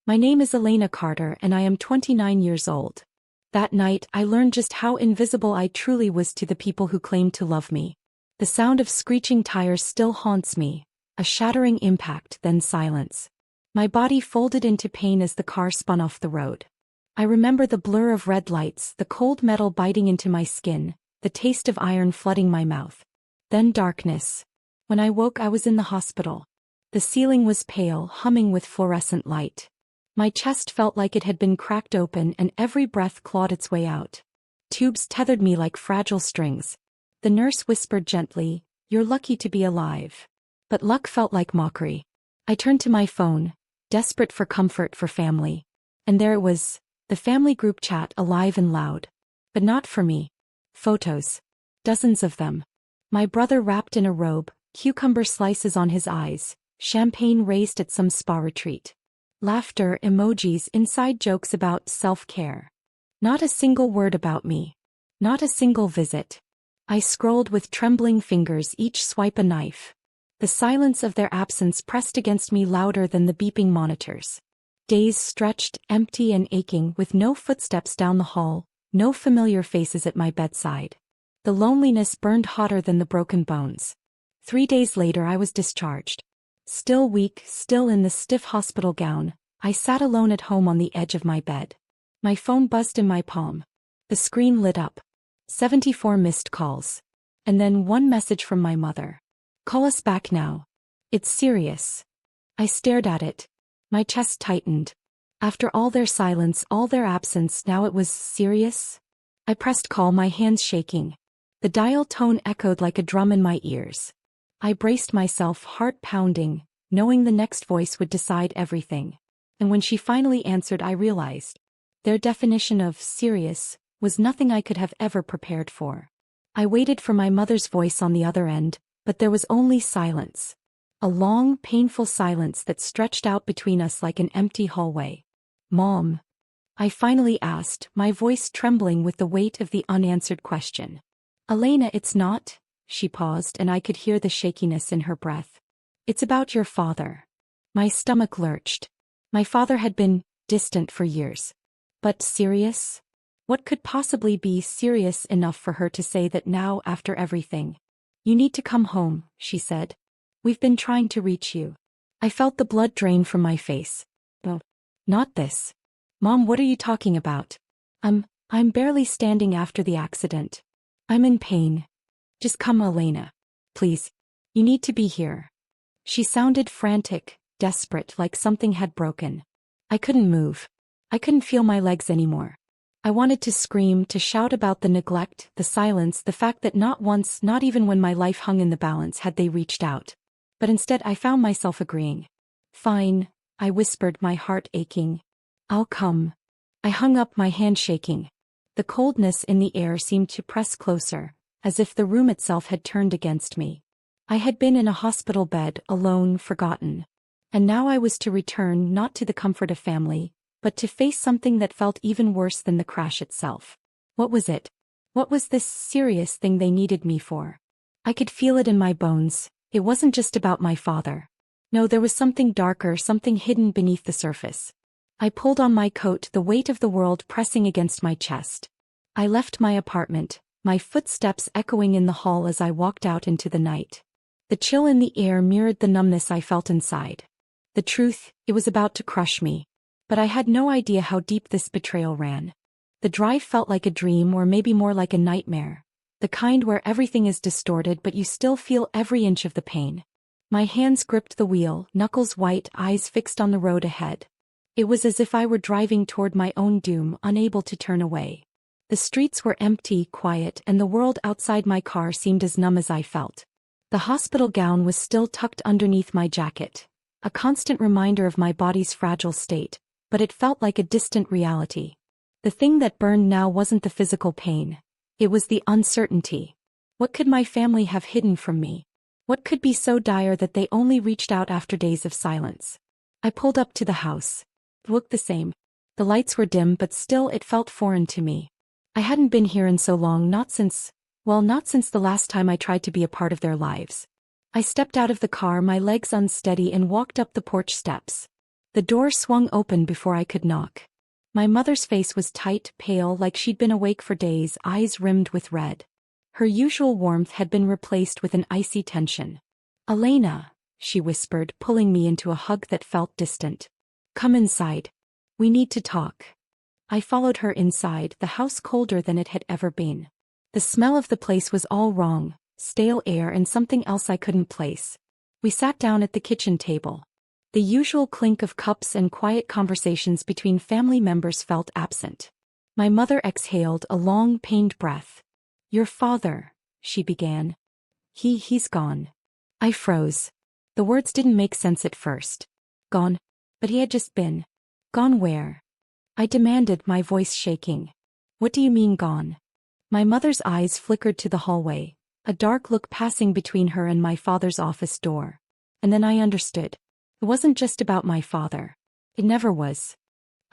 My name is Elena Carter and I am 29 years old. That night, I learned just how invisible I truly was to the people who claimed to love me. The sound of screeching tires still haunts me, a shattering impact, then silence. My body folded into pain as the car spun off the road. I remember the blur of red lights, the cold metal biting into my skin, the taste of iron flooding my mouth. Then darkness. When I woke, I was in the hospital. The ceiling was pale, humming with fluorescent light. My chest felt like it had been cracked open and every breath clawed its way out. Tubes tethered me like fragile strings. The nurse whispered gently, "You're lucky to be alive." But luck felt like mockery. I turned to my phone, desperate for comfort, for family. And there it was, the family group chat, alive and loud. But not for me. Photos. Dozens of them. My brother wrapped in a robe, cucumber slices on his eyes, champagne raised at some spa retreat. Laughter, emojis, inside jokes about self-care. Not a single word about me. Not a single visit. I scrolled with trembling fingers, each swipe a knife. The silence of their absence pressed against me louder than the beeping monitors. Days stretched, empty and aching, with no footsteps down the hall, no familiar faces at my bedside. The loneliness burned hotter than the broken bones. 3 days later I was discharged. Still weak, still in the stiff hospital gown, I sat alone at home on the edge of my bed. My phone buzzed in my palm. The screen lit up. 74 missed calls. And then one message from my mother. "Call us back now. It's serious." I stared at it. My chest tightened. After all their silence, all their absence, now it was serious? I pressed call, my hands shaking. The dial tone echoed like a drum in my ears. I braced myself, heart pounding, knowing the next voice would decide everything. And when she finally answered, I realized. Their definition of serious was nothing I could have ever prepared for. I waited for my mother's voice on the other end, but there was only silence. A long, painful silence that stretched out between us like an empty hallway. "Mom?" I finally asked, my voice trembling with the weight of the unanswered question. "Elena, it's not." She paused and I could hear the shakiness in her breath. "It's about your father." My stomach lurched. My father had been distant for years. But serious? What could possibly be serious enough for her to say that now, after everything? "You need to come home," she said. "We've been trying to reach you." I felt the blood drain from my face. "Oh, not this." "Mom, what are you talking about?" I'm barely standing after the accident. I'm in pain. Just come, Elena. Please. You need to be here." She sounded frantic, desperate, like something had broken. I couldn't move. I couldn't feel my legs anymore. I wanted to scream, to shout about the neglect, the silence, the fact that not once, not even when my life hung in the balance, had they reached out. But instead I found myself agreeing. "Fine," I whispered, my heart aching. "I'll come." I hung up, my hand shaking. The coldness in the air seemed to press closer, as if the room itself had turned against me. I had been in a hospital bed, alone, forgotten. And now I was to return not to the comfort of family, but to face something that felt even worse than the crash itself. What was it? What was this serious thing they needed me for? I could feel it in my bones. It wasn't just about my father. No, there was something darker, something hidden beneath the surface. I pulled on my coat, the weight of the world pressing against my chest. I left my apartment, my footsteps echoing in the hall as I walked out into the night. The chill in the air mirrored the numbness I felt inside. The truth, it was about to crush me. But I had no idea how deep this betrayal ran. The drive felt like a dream, or maybe more like a nightmare. The kind where everything is distorted but you still feel every inch of the pain. My hands gripped the wheel, knuckles white, eyes fixed on the road ahead. It was as if I were driving toward my own doom, unable to turn away. The streets were empty, quiet, and the world outside my car seemed as numb as I felt. The hospital gown was still tucked underneath my jacket, a constant reminder of my body's fragile state, but it felt like a distant reality. The thing that burned now wasn't the physical pain. It was the uncertainty. What could my family have hidden from me? What could be so dire that they only reached out after days of silence? I pulled up to the house. It looked the same. The lights were dim, but still it felt foreign to me. I hadn't been here in so long, not since the last time I tried to be a part of their lives. I stepped out of the car, my legs unsteady, and walked up the porch steps. The door swung open before I could knock. My mother's face was tight, pale, like she'd been awake for days, eyes rimmed with red. Her usual warmth had been replaced with an icy tension. "Elena," she whispered, pulling me into a hug that felt distant. "Come inside. We need to talk." I followed her inside, the house colder than it had ever been. The smell of the place was all wrong, stale air and something else I couldn't place. We sat down at the kitchen table. The usual clink of cups and quiet conversations between family members felt absent. My mother exhaled a long, pained breath. "Your father," she began. He's gone." I froze. The words didn't make sense at first. Gone? But he had just been. Gone where? I demanded, my voice shaking. "What do you mean gone?" My mother's eyes flickered to the hallway, a dark look passing between her and my father's office door. And then I understood. It wasn't just about my father. It never was.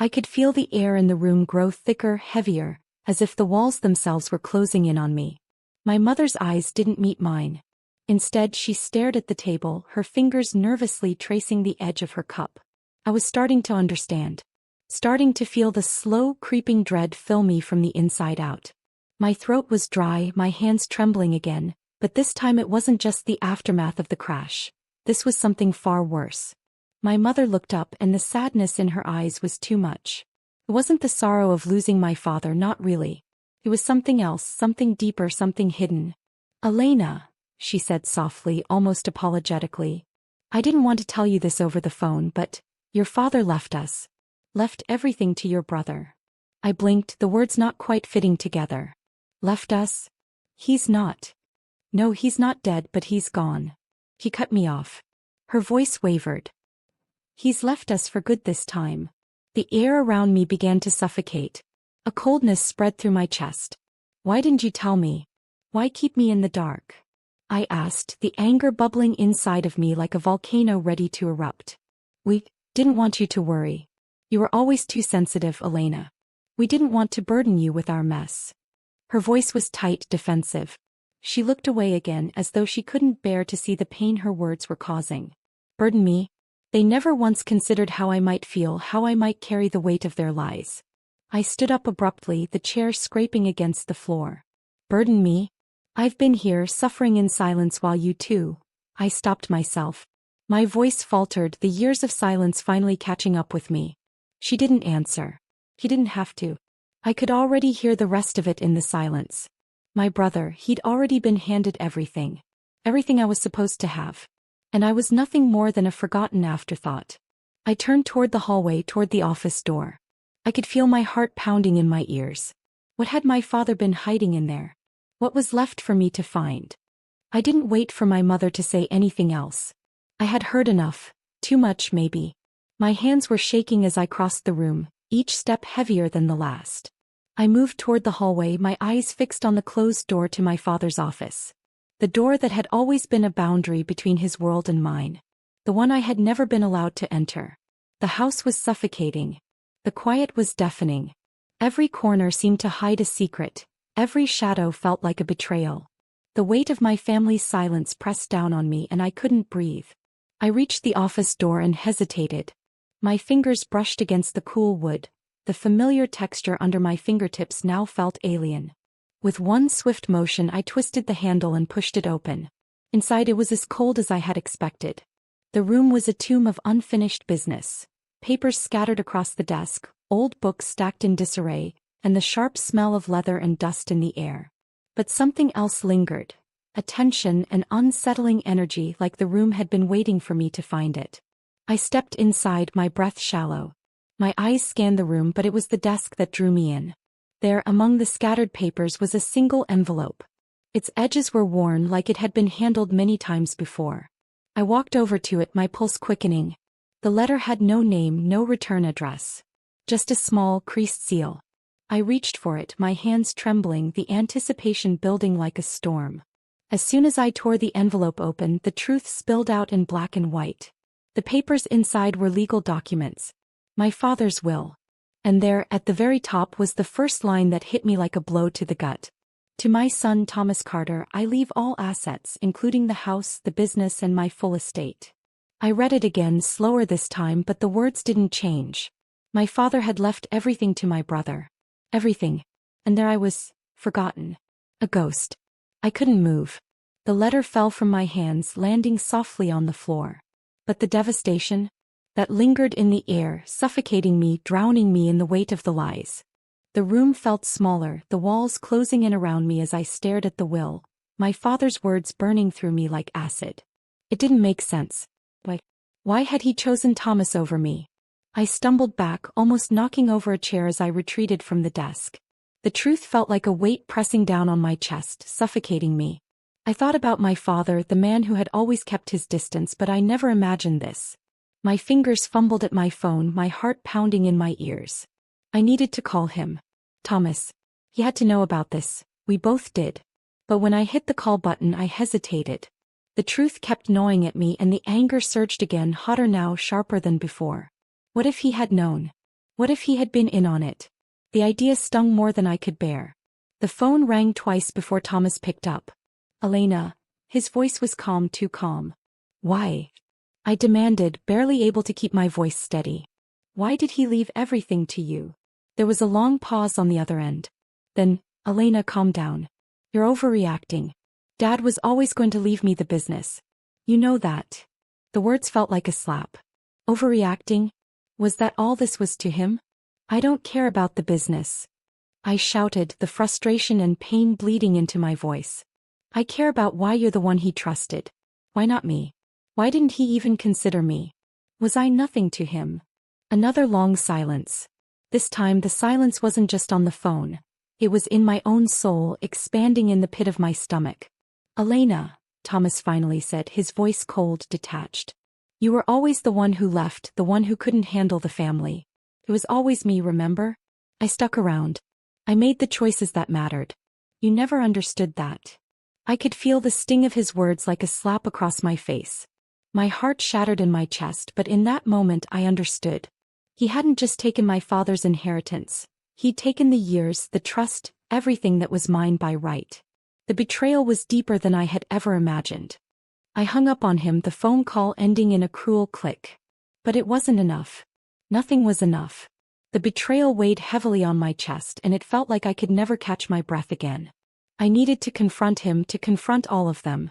I could feel the air in the room grow thicker, heavier, as if the walls themselves were closing in on me. My mother's eyes didn't meet mine. Instead, she stared at the table, her fingers nervously tracing the edge of her cup. I was starting to understand. Starting to feel the slow, creeping dread fill me from the inside out. My throat was dry, my hands trembling again, but this time it wasn't just the aftermath of the crash. This was something far worse. My mother looked up and the sadness in her eyes was too much. It wasn't the sorrow of losing my father, not really. It was something else, something deeper, something hidden. "Elena," she said softly, almost apologetically. "I didn't want to tell you this over the phone, but your father left us. Left everything to your brother." I blinked, the words not quite fitting together. "Left us? He's not. No, he's not dead, but he's gone." He cut me off. Her voice wavered. "He's left us for good this time." The air around me began to suffocate. A coldness spread through my chest. "Why didn't you tell me? Why keep me in the dark?" I asked, the anger bubbling inside of me like a volcano ready to erupt. "We didn't want you to worry. You were always too sensitive, Elena. We didn't want to burden you with our mess." Her voice was tight, defensive. She looked away again as though she couldn't bear to see the pain her words were causing. Burden me? They never once considered how I might feel, how I might carry the weight of their lies. I stood up abruptly, the chair scraping against the floor. "Burden me? I've been here, suffering in silence while you too." I stopped myself. My voice faltered, the years of silence finally catching up with me. She didn't answer. He didn't have to. I could already hear the rest of it in the silence. My brother, he'd already been handed everything. Everything I was supposed to have. And I was nothing more than a forgotten afterthought. I turned toward the hallway, toward the office door. I could feel my heart pounding in my ears. What had my father been hiding in there? What was left for me to find? I didn't wait for my mother to say anything else. I had heard enough. Too much, maybe. My hands were shaking as I crossed the room, each step heavier than the last. I moved toward the hallway, my eyes fixed on the closed door to my father's office. The door that had always been a boundary between his world and mine. The one I had never been allowed to enter. The house was suffocating. The quiet was deafening. Every corner seemed to hide a secret. Every shadow felt like a betrayal. The weight of my family's silence pressed down on me and I couldn't breathe. I reached the office door and hesitated. My fingers brushed against the cool wood. The familiar texture under my fingertips now felt alien. With one swift motion I twisted the handle and pushed it open. Inside it was as cold as I had expected. The room was a tomb of unfinished business. Papers scattered across the desk, old books stacked in disarray, and the sharp smell of leather and dust in the air. But something else lingered. A tension, an unsettling energy, like the room had been waiting for me to find it. I stepped inside, my breath shallow. My eyes scanned the room, but it was the desk that drew me in. There, among the scattered papers, was a single envelope. Its edges were worn, like it had been handled many times before. I walked over to it, my pulse quickening. The letter had no name, no return address. Just a small, creased seal. I reached for it, my hands trembling, the anticipation building like a storm. As soon as I tore the envelope open, the truth spilled out in black and white. The papers inside were legal documents. My father's will. And there, at the very top, was the first line that hit me like a blow to the gut. "To my son Thomas Carter, I leave all assets, including the house, the business, and my full estate." I read it again, slower this time, but the words didn't change. My father had left everything to my brother. Everything. And there I was, forgotten. A ghost. I couldn't move. The letter fell from my hands, landing softly on the floor. But the devastation? That lingered in the air, suffocating me, drowning me in the weight of the lies. The room felt smaller, the walls closing in around me as I stared at the will, my father's words burning through me like acid. It didn't make sense. Why had he chosen Thomas over me? I stumbled back, almost knocking over a chair as I retreated from the desk. The truth felt like a weight pressing down on my chest, suffocating me. I thought about my father, the man who had always kept his distance, but I never imagined this. My fingers fumbled at my phone, my heart pounding in my ears. I needed to call him. Thomas. He had to know about this. We both did. But when I hit the call button, I hesitated. The truth kept gnawing at me, and the anger surged again, hotter now, sharper than before. What if he had known? What if he had been in on it? The idea stung more than I could bear. The phone rang twice before Thomas picked up. Elena. His voice was calm, too calm. Why? I demanded, barely able to keep my voice steady. Why did he leave everything to you? There was a long pause on the other end. Then, Elena, calm down. You're overreacting. Dad was always going to leave me the business. You know that. The words felt like a slap. Overreacting? Was that all this was to him? I don't care about the business. I shouted, the frustration and pain bleeding into my voice. I care about why you're the one he trusted. Why not me? Why didn't he even consider me? Was I nothing to him? Another long silence. This time the silence wasn't just on the phone. It was in my own soul, expanding in the pit of my stomach. Elena, Thomas finally said, his voice cold, detached. You were always the one who left, the one who couldn't handle the family. It was always me, remember? I stuck around. I made the choices that mattered. You never understood that. I could feel the sting of his words like a slap across my face. My heart shattered in my chest, but in that moment I understood. He hadn't just taken my father's inheritance. He'd taken the years, the trust, everything that was mine by right. The betrayal was deeper than I had ever imagined. I hung up on him, the phone call ending in a cruel click. But it wasn't enough. Nothing was enough. The betrayal weighed heavily on my chest, and it felt like I could never catch my breath again. I needed to confront him, to confront all of them.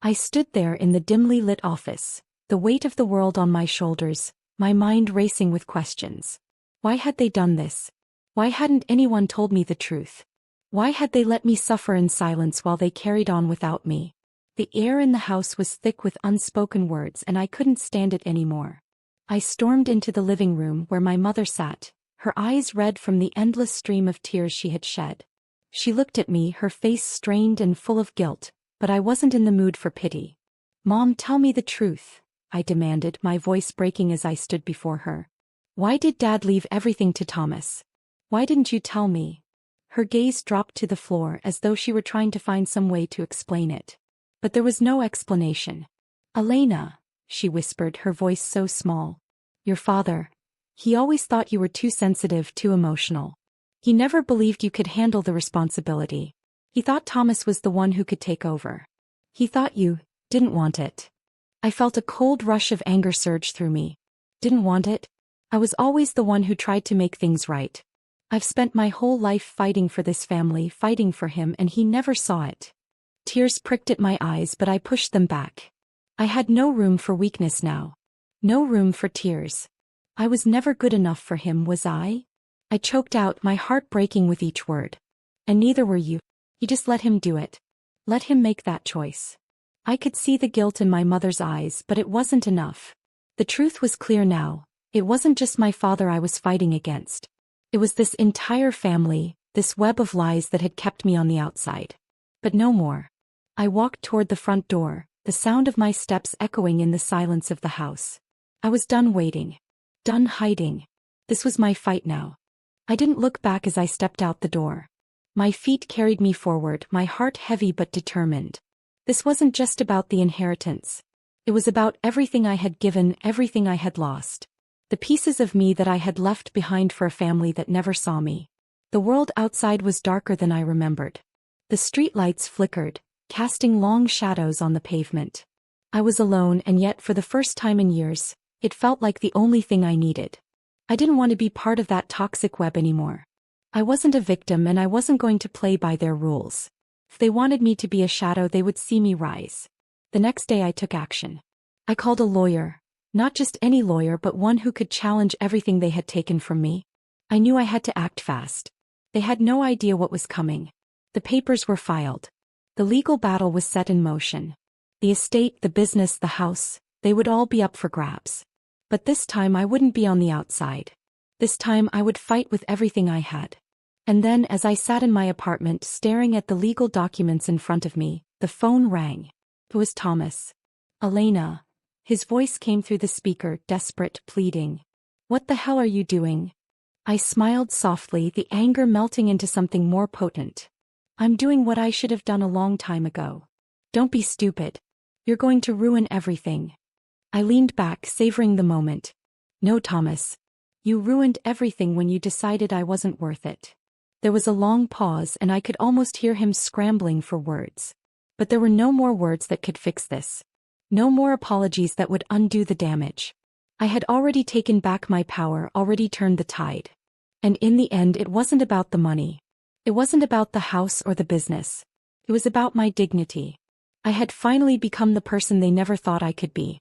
I stood there in the dimly lit office, the weight of the world on my shoulders, my mind racing with questions. Why had they done this? Why hadn't anyone told me the truth? Why had they let me suffer in silence while they carried on without me? The air in the house was thick with unspoken words, and I couldn't stand it anymore. I stormed into the living room where my mother sat, her eyes red from the endless stream of tears she had shed. She looked at me, her face strained and full of guilt, but I wasn't in the mood for pity. Mom, tell me the truth, I demanded, my voice breaking as I stood before her. Why did Dad leave everything to Thomas? Why didn't you tell me? Her gaze dropped to the floor as though she were trying to find some way to explain it. But there was no explanation. Elena, she whispered, her voice so small. Your father. He always thought you were too sensitive, too emotional. He never believed you could handle the responsibility. He thought Thomas was the one who could take over. He thought you didn't want it. I felt a cold rush of anger surge through me. Didn't want it? I was always the one who tried to make things right. I've spent my whole life fighting for this family, fighting for him, and he never saw it. Tears pricked at my eyes, but I pushed them back. I had no room for weakness now. No room for tears. I was never good enough for him, was I? I choked out, my heart breaking with each word. And neither were you. You just let him do it. Let him make that choice. I could see the guilt in my mother's eyes, but it wasn't enough. The truth was clear now. It wasn't just my father I was fighting against. It was this entire family, this web of lies that had kept me on the outside. But no more. I walked toward the front door, the sound of my steps echoing in the silence of the house. I was done waiting. Done hiding. This was my fight now. I didn't look back as I stepped out the door. My feet carried me forward, my heart heavy but determined. This wasn't just about the inheritance. It was about everything I had given, everything I had lost. The pieces of me that I had left behind for a family that never saw me. The world outside was darker than I remembered. The streetlights flickered, casting long shadows on the pavement. I was alone, and yet for the first time in years, it felt like the only thing I needed. I didn't want to be part of that toxic web anymore. I wasn't a victim, and I wasn't going to play by their rules. If they wanted me to be a shadow, they would see me rise. The next day I took action. I called a lawyer. Not just any lawyer, but one who could challenge everything they had taken from me. I knew I had to act fast. They had no idea what was coming. The papers were filed. The legal battle was set in motion. The estate, the business, the house, they would all be up for grabs. But this time I wouldn't be on the outside. This time I would fight with everything I had. And then, as I sat in my apartment staring at the legal documents in front of me, the phone rang. It was Thomas. "Elena." His voice came through the speaker, desperate, pleading. "What the hell are you doing?" I smiled softly, the anger melting into something more potent. "I'm doing what I should have done a long time ago." "Don't be stupid. You're going to ruin everything." I leaned back, savoring the moment. "No, Thomas. You ruined everything when you decided I wasn't worth it." There was a long pause, and I could almost hear him scrambling for words. But there were no more words that could fix this. No more apologies that would undo the damage. I had already taken back my power, already turned the tide. And in the end, it wasn't about the money. It wasn't about the house or the business. It was about my dignity. I had finally become the person they never thought I could be.